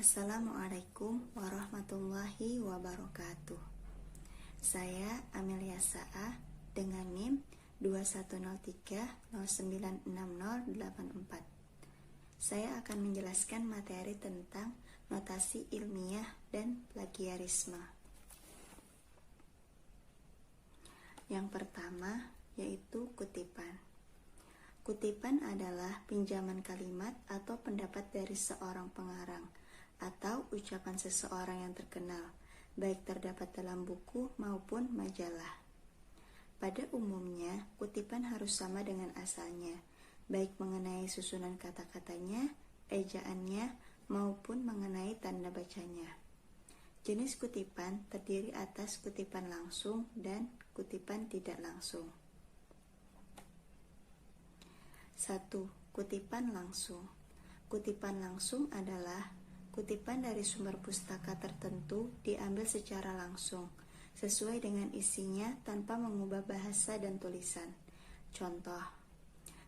Assalamualaikum warahmatullahi wabarakatuh. Saya Amelia Saah dengan NIM 2103096084. Saya akan menjelaskan materi tentang notasi ilmiah dan plagiarisme. Yang pertama yaitu kutipan. Kutipan adalah pinjaman kalimat atau pendapat dari seorang pengarang atau ucapan seseorang yang terkenal, baik terdapat dalam buku maupun majalah. Pada umumnya, kutipan harus sama dengan asalnya, baik mengenai susunan kata-katanya, ejaannya, maupun mengenai tanda bacanya. Jenis kutipan terdiri atas kutipan langsung dan kutipan tidak langsung. 1. Kutipan langsung. Kutipan langsung adalah kutipan dari sumber pustaka tertentu diambil secara langsung, sesuai dengan isinya tanpa mengubah bahasa dan tulisan. Contoh,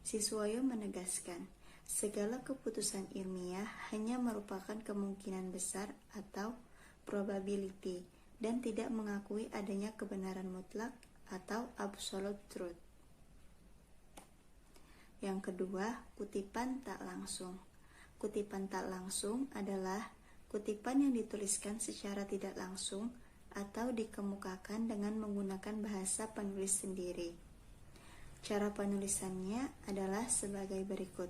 Siswoyo menegaskan, segala keputusan ilmiah hanya merupakan kemungkinan besar atau probability dan tidak mengakui adanya kebenaran mutlak atau absolute truth. Yang kedua, kutipan tak langsung. Kutipan tak langsung adalah kutipan yang dituliskan secara tidak langsung atau dikemukakan dengan menggunakan bahasa penulis sendiri. Cara penulisannya adalah sebagai berikut.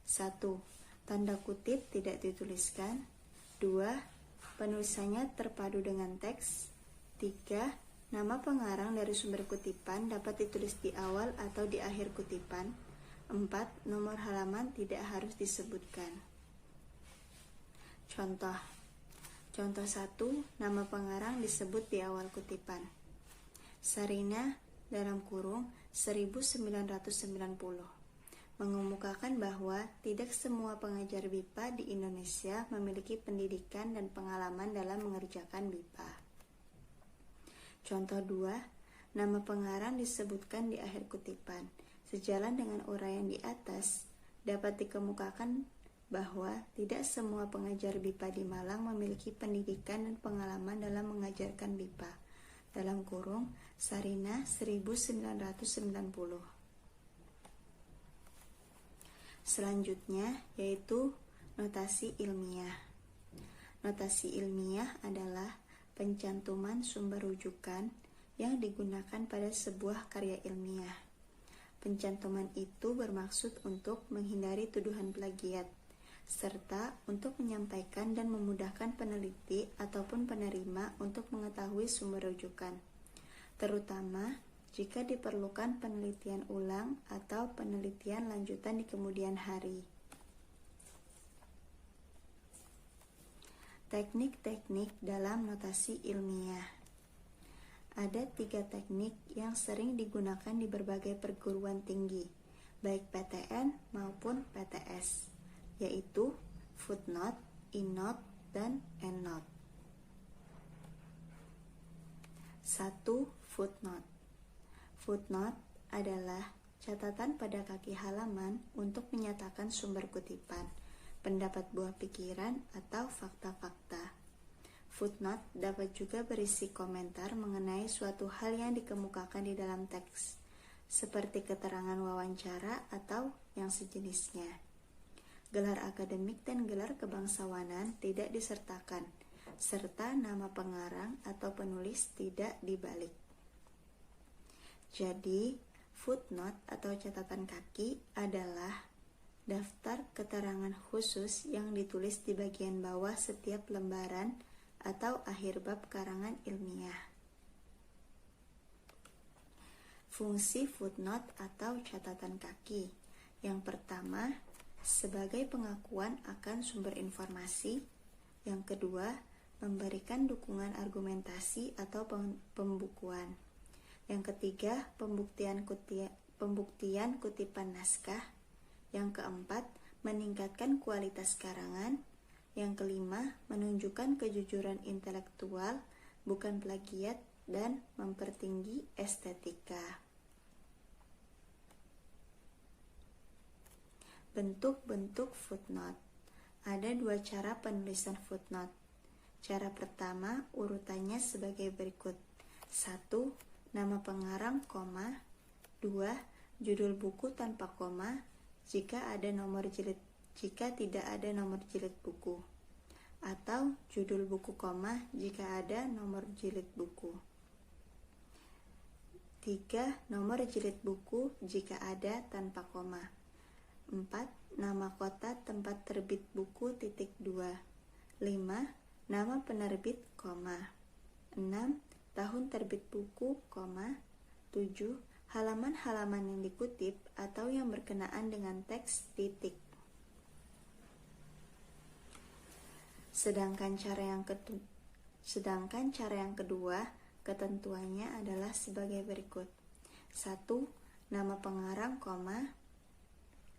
1. Tanda kutip tidak dituliskan. 2. Penulisannya terpadu dengan teks. 3. Nama pengarang dari sumber kutipan dapat ditulis di awal atau di akhir kutipan. 4. Nomor halaman tidak harus disebutkan. Contoh 1. Nama pengarang disebut di awal kutipan. Sarina dalam kurung 1990 mengemukakan bahwa tidak semua pengajar BIPA di Indonesia memiliki pendidikan dan pengalaman dalam mengerjakan BIPA. Contoh 2. Nama pengarang disebutkan di akhir kutipan. Sejalan dengan uraian di atas, dapat dikemukakan bahwa tidak semua pengajar BIPA di Malang memiliki pendidikan dan pengalaman dalam mengajarkan BIPA. Dalam kurung, Sarina 1990. Selanjutnya yaitu notasi ilmiah. Notasi ilmiah adalah pencantuman sumber rujukan yang digunakan pada sebuah karya ilmiah. Pencantuman itu bermaksud untuk menghindari tuduhan plagiat, serta untuk menyampaikan dan memudahkan peneliti ataupun penerima untuk mengetahui sumber rujukan, terutama jika diperlukan penelitian ulang atau penelitian lanjutan di kemudian hari. Teknik-teknik dalam notasi ilmiah. Ada 3 teknik yang sering digunakan di berbagai perguruan tinggi, baik PTN maupun PTS, yaitu footnote, innote, dan endnote. 1. Footnote. Footnote adalah catatan pada kaki halaman untuk menyatakan sumber kutipan, pendapat buah pikiran, atau fakta-fakta. Footnote dapat juga berisi komentar mengenai suatu hal yang dikemukakan di dalam teks, seperti keterangan wawancara atau yang sejenisnya. Gelar akademik dan gelar kebangsawanan tidak disertakan, serta nama pengarang atau penulis tidak dibalik. Jadi, footnote atau catatan kaki adalah daftar keterangan khusus yang ditulis di bagian bawah setiap lembaran atau akhir bab karangan ilmiah. Fungsi footnote atau catatan kaki. Yang pertama, sebagai pengakuan akan sumber informasi. Yang kedua, memberikan dukungan argumentasi atau pembukuan. Yang ketiga, pembuktian kutipan naskah. Yang keempat, meningkatkan kualitas karangan. Yang kelima, menunjukkan kejujuran intelektual, bukan plagiat, dan mempertinggi estetika. Bentuk-bentuk footnote. Ada dua cara penulisan footnote. Cara pertama urutannya sebagai berikut. 1. Nama pengarang, koma. 2. Judul buku tanpa koma jika tidak ada nomor jilid buku. Atau judul buku, koma, jika ada nomor jilid buku. 3. Nomor jilid buku jika ada tanpa koma. 4. Nama kota tempat terbit buku, titik 2. 5. Nama penerbit, koma. 6. Tahun terbit buku, koma. 7. Halaman-halaman yang dikutip atau yang berkenaan dengan teks, titik. Sedangkan cara yang kedua, ketentuannya adalah sebagai berikut. 1. Nama pengarang, koma.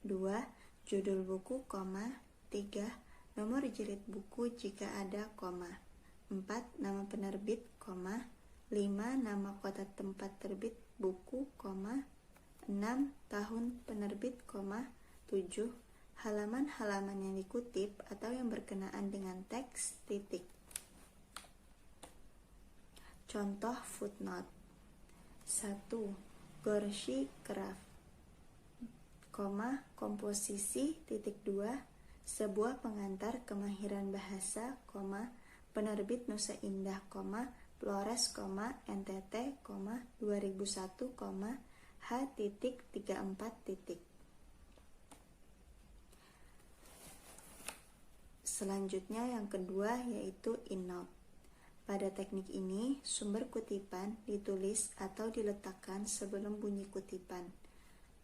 2. Judul buku, koma. 3. Nomor jilid buku jika ada, koma. 4. Nama penerbit, koma. 5. Nama kota tempat terbit buku, koma. 6. Tahun penerbit, koma. 7. Halaman-halaman yang dikutip atau yang berkenaan dengan teks, titik. Contoh footnote. 1. Gorshi Craft, komposisi, titik 2, sebuah pengantar kemahiran bahasa, penerbit Nusa Indah, Flores, NTT, 2001, H.34. Selanjutnya yang kedua yaitu innote. Pada teknik ini, sumber kutipan ditulis atau diletakkan sebelum bunyi kutipan,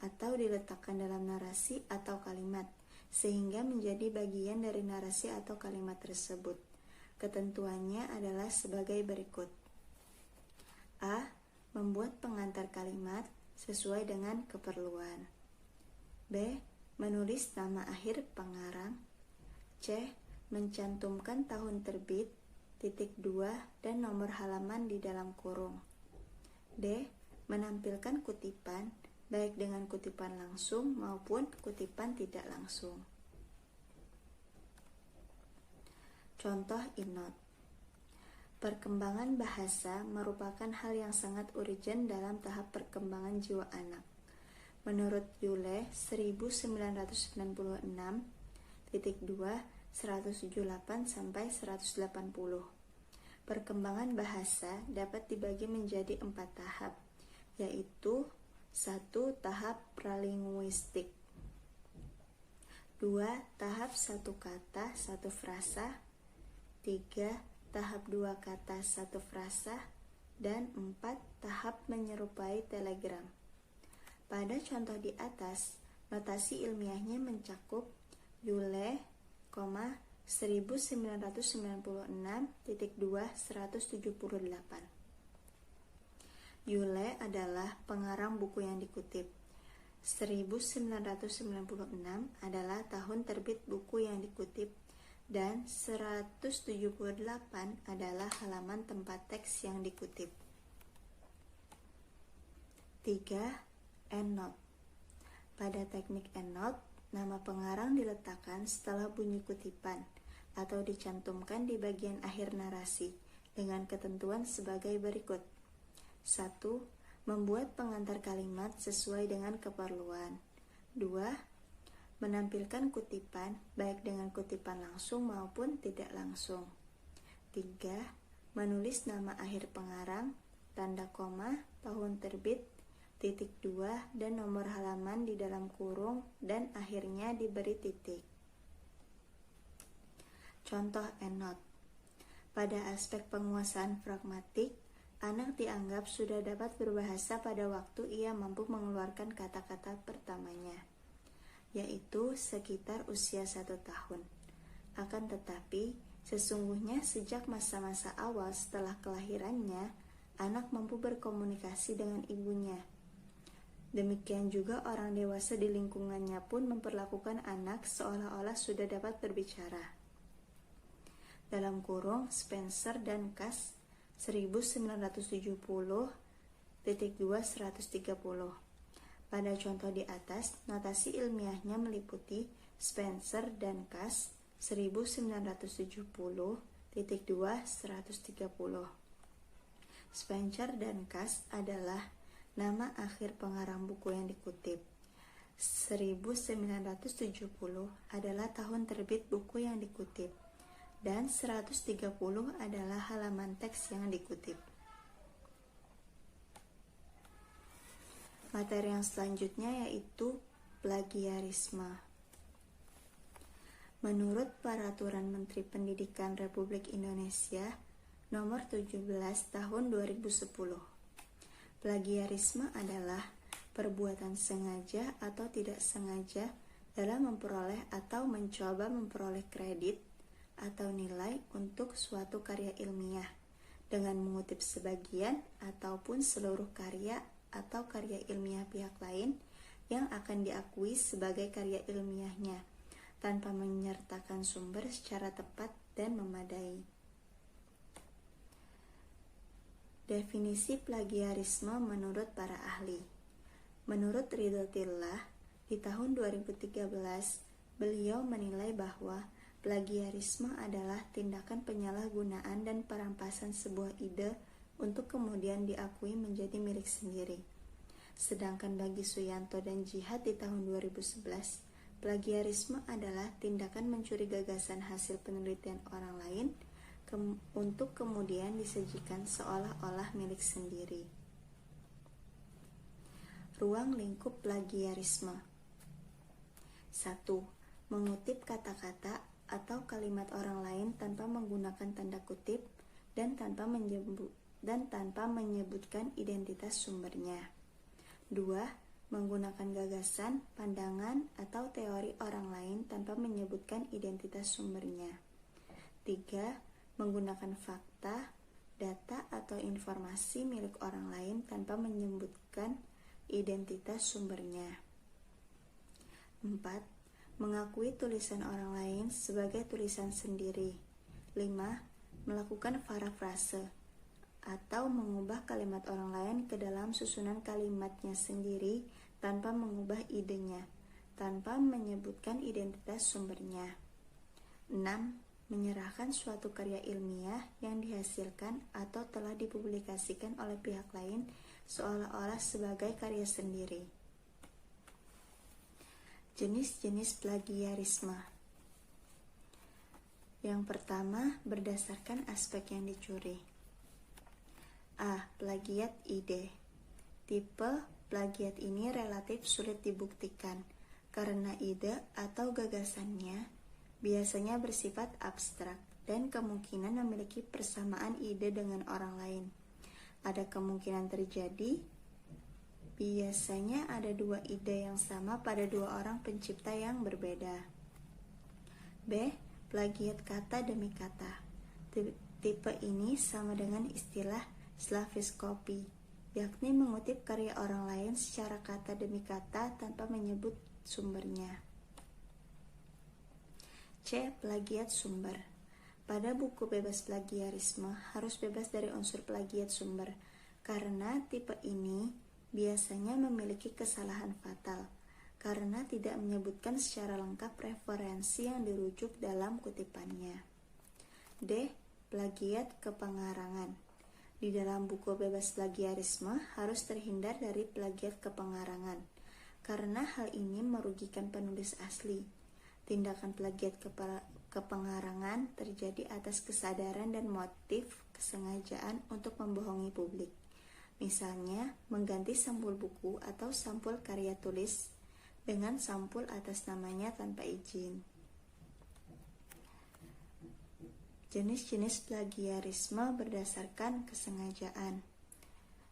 atau diletakkan dalam narasi atau kalimat, sehingga menjadi bagian dari narasi atau kalimat tersebut. Ketentuannya adalah sebagai berikut. A. Membuat pengantar kalimat sesuai dengan keperluan. B. Menulis nama akhir pengarang. C. Mencantumkan tahun terbit, titik 2, dan nomor halaman di dalam kurung. D. Menampilkan kutipan, baik dengan kutipan langsung maupun kutipan tidak langsung. Contoh innote. Perkembangan bahasa merupakan hal yang sangat urgent dalam tahap perkembangan jiwa anak. Menurut Yule 1996, titik 2, 178-180. Perkembangan bahasa dapat dibagi menjadi 4 tahap, yaitu 1. Tahap pralinguistik. 2. Tahap 1 kata, 1 frasa. 3. Tahap 2 kata, 1 frasa. Dan 4. Tahap menyerupai telegram. Pada contoh di atas, notasi ilmiahnya mencakup Yule, 1996.2/178. Yule adalah pengarang buku yang dikutip. 1996 adalah tahun terbit buku yang dikutip, dan 178 adalah halaman tempat teks yang dikutip. 3. Endnote. Pada teknik endnote, nama pengarang diletakkan setelah bunyi kutipan atau dicantumkan di bagian akhir narasi dengan ketentuan sebagai berikut. 1. Membuat pengantar kalimat sesuai dengan keperluan. 2. Menampilkan kutipan baik dengan kutipan langsung maupun tidak langsung. 3. Menulis nama akhir pengarang, tanda koma, tahun terbit, titik 2, dan nomor halaman di dalam kurung, dan akhirnya diberi titik. Contoh endnote. Pada aspek penguasaan pragmatik, anak dianggap sudah dapat berbahasa pada waktu ia mampu mengeluarkan kata-kata pertamanya, yaitu sekitar usia 1 tahun. Akan tetapi, sesungguhnya sejak masa-masa awal setelah kelahirannya, anak mampu berkomunikasi dengan ibunya. Demikian juga orang dewasa di lingkungannya pun memperlakukan anak seolah-olah sudah dapat berbicara. Dalam kurung Spencer dan Cass 1970.2/130. Pada contoh di atas, notasi ilmiahnya meliputi Spencer dan Cass 1970.2 130. Spencer dan Cass adalah nama akhir pengarang buku yang dikutip. 1970 adalah tahun terbit buku yang dikutip, dan 130 adalah halaman teks yang dikutip. Materi yang selanjutnya yaitu plagiarisme. Menurut Peraturan Menteri Pendidikan Republik Indonesia Nomor 17 Tahun 2010, plagiarisme adalah perbuatan sengaja atau tidak sengaja dalam memperoleh atau mencoba memperoleh kredit atau nilai untuk suatu karya ilmiah dengan mengutip sebagian ataupun seluruh karya atau karya ilmiah pihak lain yang akan diakui sebagai karya ilmiahnya tanpa menyertakan sumber secara tepat dan memadai. Definisi plagiarisme menurut para ahli. Menurut Ridho Tillah, di tahun 2013, beliau menilai bahwa plagiarisme adalah tindakan penyalahgunaan dan perampasan sebuah ide untuk kemudian diakui menjadi milik sendiri. Sedangkan bagi Suyanto dan Jihad di tahun 2011, plagiarisme adalah tindakan mencuri gagasan hasil penelitian orang lain untuk kemudian disajikan seolah-olah milik sendiri. Ruang lingkup plagiarisme. 1. Mengutip kata-kata atau kalimat orang lain tanpa menggunakan tanda kutip dan tanpa menyebutkan identitas sumbernya. 2. Menggunakan gagasan, pandangan, atau teori orang lain tanpa menyebutkan identitas sumbernya. 3. Menggunakan fakta, data, atau informasi milik orang lain tanpa menyebutkan identitas sumbernya. 4. Mengakui tulisan orang lain sebagai tulisan sendiri. 5. Melakukan parafrase atau mengubah kalimat orang lain ke dalam susunan kalimatnya sendiri tanpa mengubah idenya, tanpa menyebutkan identitas sumbernya. 6. Menyerahkan suatu karya ilmiah yang dihasilkan atau telah dipublikasikan oleh pihak lain seolah-olah sebagai karya sendiri. Jenis-jenis plagiarisme. Yang pertama, berdasarkan aspek yang dicuri. A. Plagiat ide. Tipe plagiat ini relatif sulit dibuktikan karena ide atau gagasannya biasanya bersifat abstrak dan kemungkinan memiliki persamaan ide dengan orang lain. Ada kemungkinan terjadi, biasanya ada dua ide yang sama pada dua orang pencipta yang berbeda. B. Plagiat kata demi kata. Tipe ini sama dengan istilah slaviskopi, yakni mengutip karya orang lain secara kata demi kata tanpa menyebut sumbernya. C. Plagiat sumber. Pada buku bebas plagiarisme harus bebas dari unsur plagiat sumber, karena tipe ini biasanya memiliki kesalahan fatal, karena tidak menyebutkan secara lengkap referensi yang dirujuk dalam kutipannya. D. Plagiat kepengarangan. Di dalam buku bebas plagiarisme harus terhindar dari plagiat kepengarangan, karena hal ini merugikan penulis asli. Tindakan plagiat kepengarangan terjadi atas kesadaran dan motif kesengajaan untuk membohongi publik. Misalnya, mengganti sampul buku atau sampul karya tulis dengan sampul atas namanya tanpa izin. Jenis-jenis plagiarisme berdasarkan kesengajaan.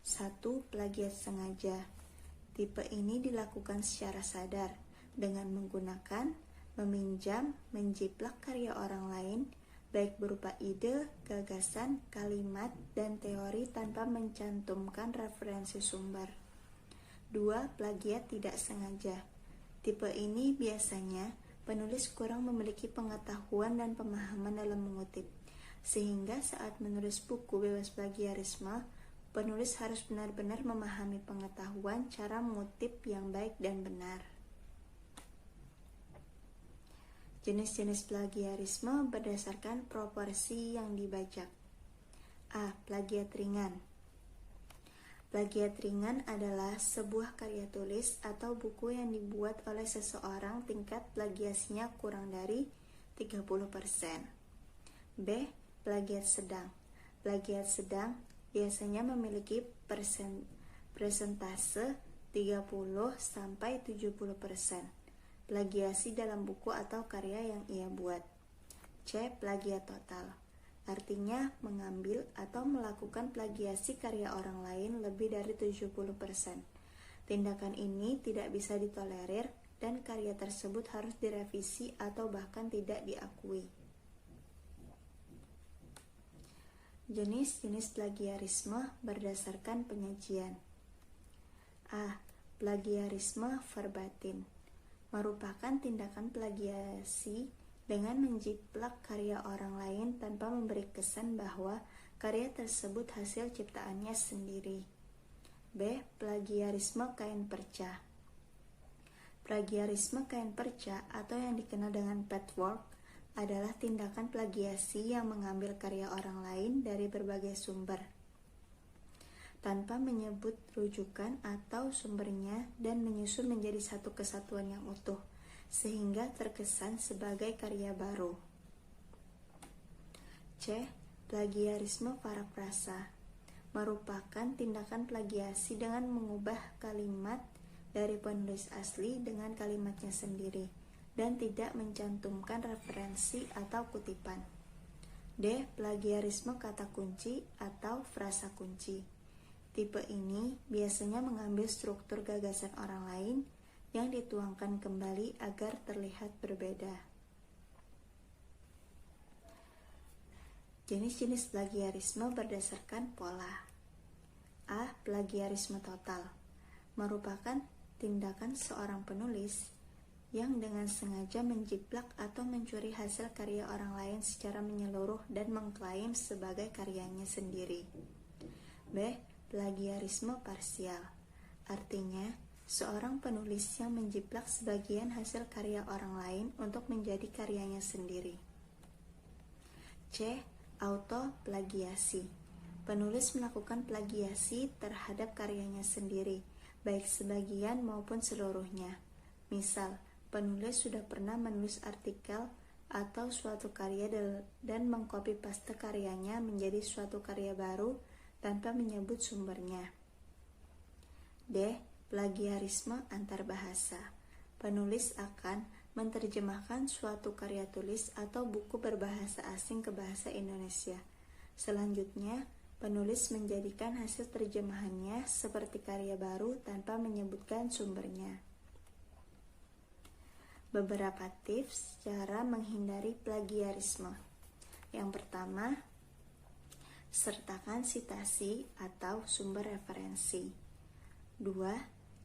1. Plagiat sengaja. Tipe ini dilakukan secara sadar dengan menggunakan, meminjam, menjiplak karya orang lain, baik berupa ide, gagasan, kalimat, dan teori tanpa mencantumkan referensi sumber. 2. Plagiat tidak sengaja. Tipe ini biasanya penulis kurang memiliki pengetahuan dan pemahaman dalam mengutip, sehingga saat menulis buku bebas plagiarisme, penulis harus benar-benar memahami pengetahuan cara mengutip yang baik dan benar. Jenis-jenis plagiarisme berdasarkan proporsi yang dibajak. A. Plagiat ringan. Plagiat ringan adalah sebuah karya tulis atau buku yang dibuat oleh seseorang tingkat plagiasinya kurang dari 30%. B. Plagiat sedang. Plagiat sedang biasanya memiliki persentase 30-70% plagiasi dalam buku atau karya yang ia buat. C. Plagiat total. Artinya mengambil atau melakukan plagiasi karya orang lain lebih dari 70%. Tindakan ini tidak bisa ditolerir dan karya tersebut harus direvisi atau bahkan tidak diakui. Jenis-jenis plagiarisme berdasarkan penyajian. A. Plagiarisme verbatim merupakan tindakan plagiasi dengan menjiplak karya orang lain tanpa memberi kesan bahwa karya tersebut hasil ciptaannya sendiri. B. Plagiarisme kain perca. Plagiarisme kain perca atau yang dikenal dengan patchwork adalah tindakan plagiasi yang mengambil karya orang lain dari berbagai sumber tanpa menyebut rujukan atau sumbernya dan menyusun menjadi satu kesatuan yang utuh sehingga terkesan sebagai karya baru. C. Plagiarisme parafrasa merupakan tindakan plagiasi dengan mengubah kalimat dari penulis asli dengan kalimatnya sendiri dan tidak mencantumkan referensi atau kutipan. D. Plagiarisme kata kunci atau frasa kunci. Tipe ini biasanya mengambil struktur gagasan orang lain yang dituangkan kembali agar terlihat berbeda. Jenis-jenis plagiarisme berdasarkan pola. A. Plagiarisme total merupakan tindakan seorang penulis yang dengan sengaja menjiplak atau mencuri hasil karya orang lain secara menyeluruh dan mengklaim sebagai karyanya sendiri. B. Plagiarisme parsial artinya seorang penulis yang menjiplak sebagian hasil karya orang lain untuk menjadi karyanya sendiri. C. Autoplagiasi. Penulis melakukan plagiasi terhadap karyanya sendiri, baik sebagian maupun seluruhnya. Misal, penulis sudah pernah menulis artikel atau suatu karya dan mengcopy paste karyanya menjadi suatu karya baru tanpa menyebut sumbernya. D. Plagiarisme antar bahasa. Penulis akan menerjemahkan suatu karya tulis atau buku berbahasa asing ke bahasa Indonesia. Selanjutnya, penulis menjadikan hasil terjemahannya seperti karya baru tanpa menyebutkan sumbernya. Beberapa tips cara menghindari plagiarisme. Yang pertama, sertakan sitasi atau sumber referensi. 2.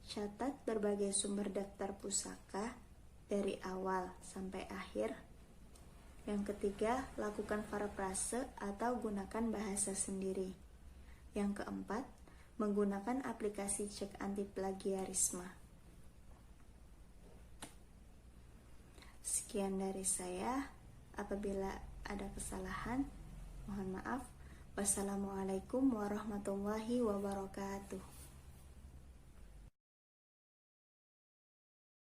Catat berbagai sumber daftar pusaka dari awal sampai akhir. Yang ketiga, lakukan parafrase atau gunakan bahasa sendiri. Yang keempat, menggunakan aplikasi cek anti plagiarisme. Sekian dari saya. Apabila ada kesalahan, mohon maaf. Wassalamualaikum warahmatullahi wabarakatuh.